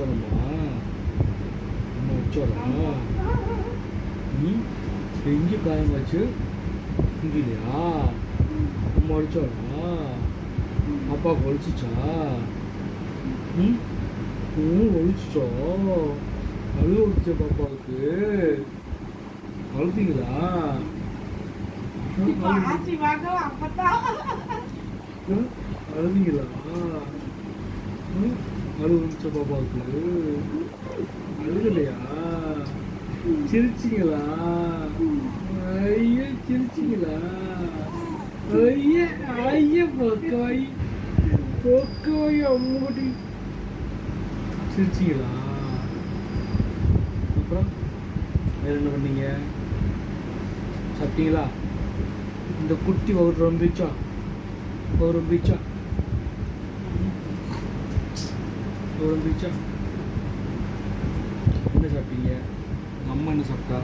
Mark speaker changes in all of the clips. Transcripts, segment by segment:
Speaker 1: அடிச்சாரம்மா? அம்மா அடிச்சாரா? ம், எங்கே காயமாச்சு? இங்கேயா? அம்மா அடிச்சாரா? அப்பாவுக்கு வலிச்சிச்சா? ம், வலிச்சிச்சா? அழுவ வலிச்சா பாப்பாவுக்கு? அழுத்தீங்களா? அழுதீங்களா? அழுவ வலிச்சா பாப்பாவுக்கு? அழுகலையா? சிரிச்சிங்களா? ஐயா சிரிச்சிங்களா? ஐயா ஐயா பொக்கவாய் பொக்கவாய் அம்முடி சிரிச்சிங்களா? அப்புறம் வேறு என்ன பண்ணீங்க? சாப்பிட்டீங்களா? இந்த குட்டி ஒரு ரொம்பிச்சா ரொம்பிச்சா என்ன சாப்பிட்டீங்க? அம்மா என்ன சாப்பிட்டா?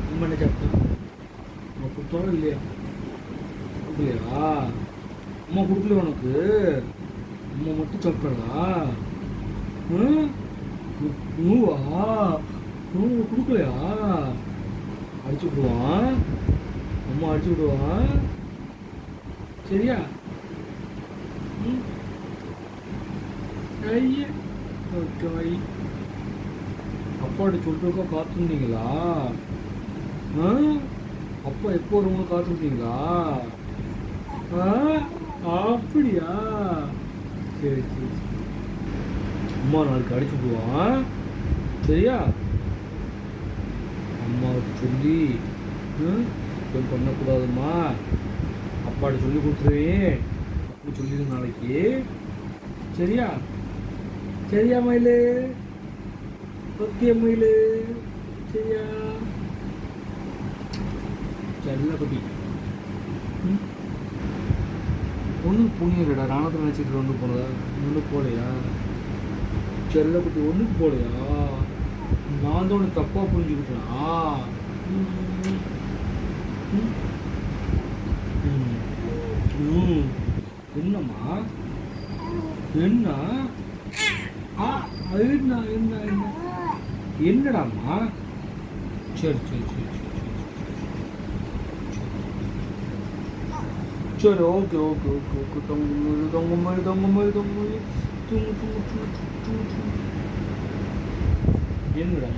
Speaker 1: அம்மா என்ன சாப்பிட்டா? அம்மா கொடுத்தாலும் இல்லையா? கொடுக்கலையா? அம்மா கொடுக்கலையா உனக்கு? அம்மா மட்டும் சாப்பிட்டாளா? நூவா கொடுக்கலையா? அடிச்சு விடுவான். அம்மா அடிச்சு விடுவான். சரியா? ஐயா ஓகே வை. அப்பாட்ட சொல்லிட்டு காத்துருந்தீங்களா? அப்பா எப்போ வரும்போது காத்துருந்தீங்களா? அப்படியா? சரி சரி சரி. அம்மா நாளைக்கு அடிச்சு விடுவான். சரியா? அம்மாவுக்கு சொல்லி பண்ணக்கூடாதும்மா, அப்பாட்ட சொல்லி கொடுத்துருவேன் அப்படி சொல்லிடு நாளைக்கு. சரியா? சரியா மயிலு? ஓகே மயிலு. சரியா? செல்ல குட்டி ஒன்றுக்கு போனியடா. நானத்தை நினச்சிட்டு ஒன்று போனதா? ஒன்று போலையா? செல்ல குட்டி ஒன்றுக்கு போலையா? நான் தான் ஒன்று தப்பாக புரிஞ்சுக்கிட்டேனா? என்னம்மா? என்ன? என்ன என்ன என்ன என்னடாம்மா? சரி சரி சரி சரி ஓகே ஓகே ஓகே ஓகே. தொங்க மாதிரி தூங்கு தூங்கு தூங்கு தூங்கு தூங்கு தூங்கு. என்னடா?